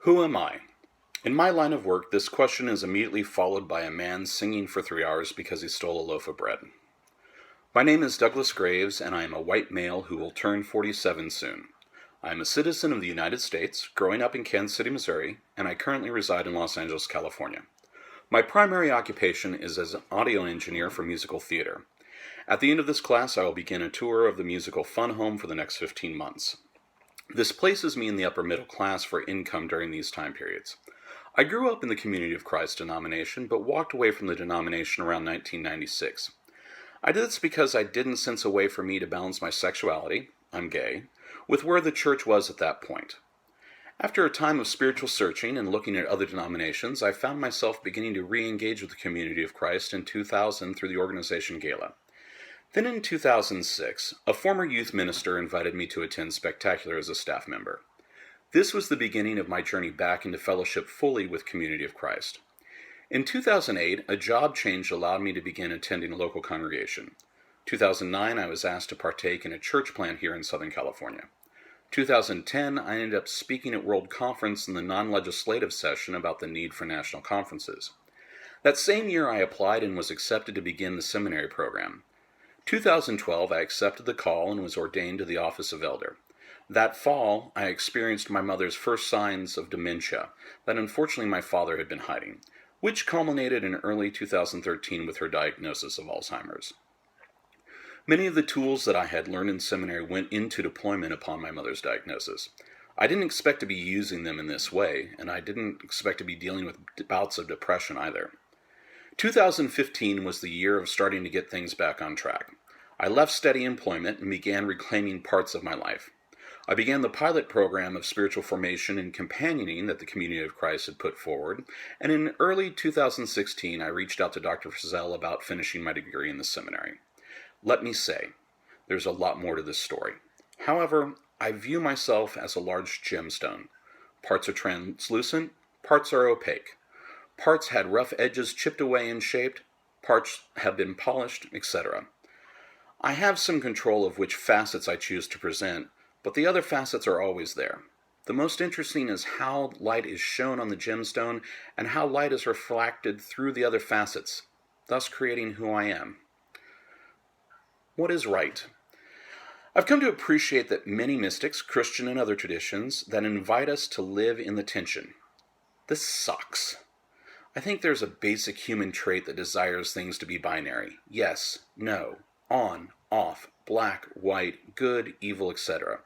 Who am I? In my line of work, this question is immediately followed by a man singing for 3 hours because he stole a loaf of bread. My name is Douglas Graves, and I am a white male who will turn 47 soon. I am a citizen of the United States, growing up in Kansas City, Missouri, and I currently reside in Los Angeles, California. My primary occupation is as an audio engineer for musical theater. At the end of this class, I will begin a tour of the musical Fun Home for the next 15 months. This places me in the upper middle class for income during these time periods. I grew up in the Community of Christ denomination, but walked away from the denomination around 1996. I did this because I didn't sense a way for me to balance my sexuality, I'm gay, with where the church was at that point. After a time of spiritual searching and looking at other denominations, I found myself beginning to re-engage with the Community of Christ in 2000 through the organization Gala. Then in 2006, a former youth minister invited me to attend Spectacular as a staff member. This was the beginning of my journey back into fellowship fully with Community of Christ. In 2008, a job change allowed me to begin attending a local congregation. 2009, I was asked to partake in a church plant here in Southern California. 2010, I ended up speaking at World Conference in the non-legislative session about the need for national conferences. That same year, I applied and was accepted to begin the seminary program. 2012, I accepted the call and was ordained to the office of elder. That fall, I experienced my mother's first signs of dementia that unfortunately my father had been hiding, which culminated in early 2013 with her diagnosis of Alzheimer's. Many of the tools that I had learned in seminary went into deployment upon my mother's diagnosis. I didn't expect to be using them in this way, and I didn't expect to be dealing with bouts of depression either. 2015 was the year of starting to get things back on track. I left steady employment and began reclaiming parts of my life. I began the pilot program of spiritual formation and companioning that the Community of Christ had put forward, and in early 2016 I reached out to Dr. Frizzell about finishing my degree in the seminary. Let me say, there's a lot more to this story. However, I view myself as a large gemstone. Parts are translucent, parts are opaque. Parts had rough edges chipped away and shaped, parts have been polished, etc. I have some control of which facets I choose to present, but the other facets are always there. The most interesting is how light is shown on the gemstone and how light is reflected through the other facets, thus creating who I am. What is right? I've come to appreciate that many mystics, Christian and other traditions, that invite us to live in the tension. This sucks. I think there's a basic human trait that desires things to be binary. Yes, no, on, off, black, white, good, evil, etc.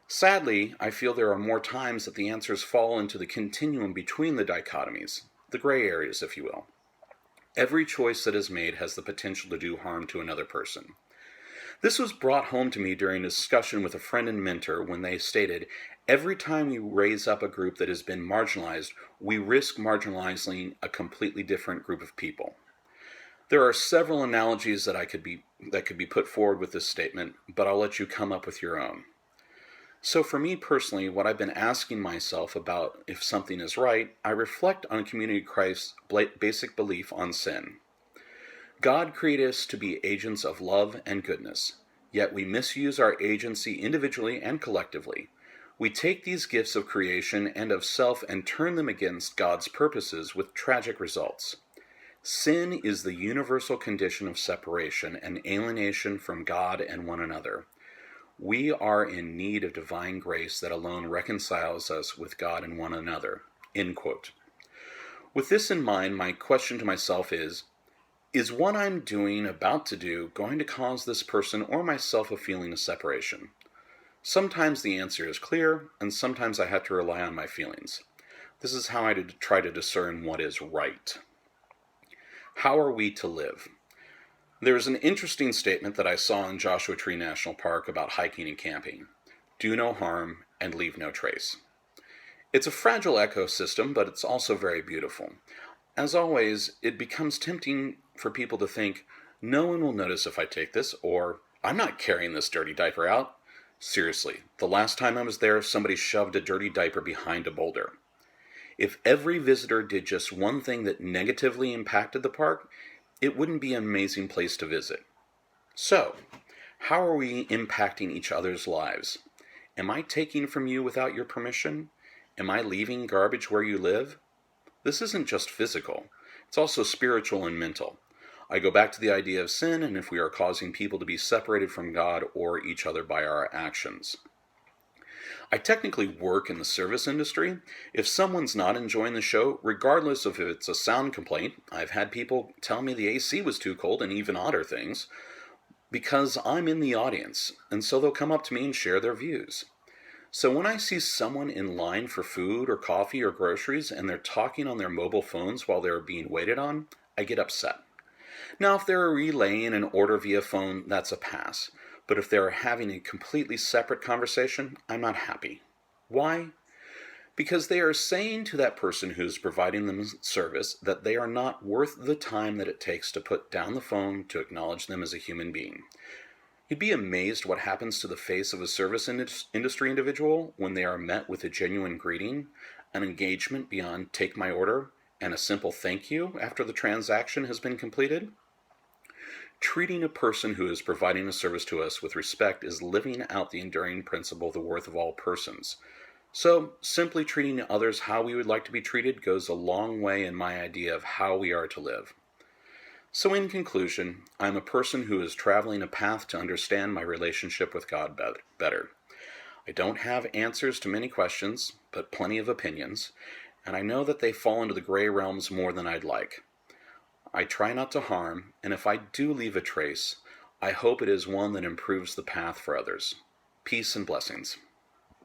Sadly, I feel there are more times that the answers fall into the continuum between the dichotomies, the gray areas, if you will. Every choice that is made has the potential to do harm to another person. This was brought home to me during a discussion with a friend and mentor when they stated, every time we raise up a group that has been marginalized, we risk marginalizing a completely different group of people. There are several analogies that could be put forward with this statement, but I'll let you come up with your own. So for me personally, what I've been asking myself about if something is right, I reflect on Community of Christ's basic belief on sin. God created us to be agents of love and goodness, yet we misuse our agency individually and collectively. We take these gifts of creation and of self and turn them against God's purposes with tragic results. Sin is the universal condition of separation and alienation from God and one another. We are in need of divine grace that alone reconciles us with God and one another." End quote. With this in mind, my question to myself is what I'm doing, about to do, going to cause this person or myself a feeling of separation? Sometimes the answer is clear, and sometimes I have to rely on my feelings. This is how I try to discern what is right. How are we to live? There is an interesting statement that I saw in Joshua Tree National Park about hiking and camping. Do no harm and leave no trace. It's a fragile ecosystem, but it's also very beautiful. As always, it becomes tempting for people to think, no one will notice if I take this, or I'm not carrying this dirty diaper out. Seriously, the last time I was there, somebody shoved a dirty diaper behind a boulder. If every visitor did just one thing that negatively impacted the park, it wouldn't be an amazing place to visit. So, how are we impacting each other's lives? Am I taking from you without your permission? Am I leaving garbage where you live? This isn't just physical, it's also spiritual and mental. I go back to the idea of sin and if we are causing people to be separated from God or each other by our actions. I technically work in the service industry. If someone's not enjoying the show, regardless of if it's a sound complaint, I've had people tell me the AC was too cold and even odder things, because I'm in the audience, and so they'll come up to me and share their views. So when I see someone in line for food or coffee or groceries and they're talking on their mobile phones while they're being waited on, I get upset. Now, if they're relaying an order via phone, that's a pass. But if they're having a completely separate conversation, I'm not happy. Why? Because they are saying to that person who's providing them service that they are not worth the time that it takes to put down the phone to acknowledge them as a human being. You'd be amazed what happens to the face of a service industry individual when they are met with a genuine greeting, an engagement beyond take my order, and a simple thank you after the transaction has been completed. Treating a person who is providing a service to us with respect is living out the enduring principle of the worth of all persons. So, simply treating others how we would like to be treated goes a long way in my idea of how we are to live. So in conclusion, I'm a person who is traveling a path to understand my relationship with God better. I don't have answers to many questions, but plenty of opinions, and I know that they fall into the gray realms more than I'd like. I try not to harm, and if I do leave a trace, I hope it is one that improves the path for others. Peace and blessings.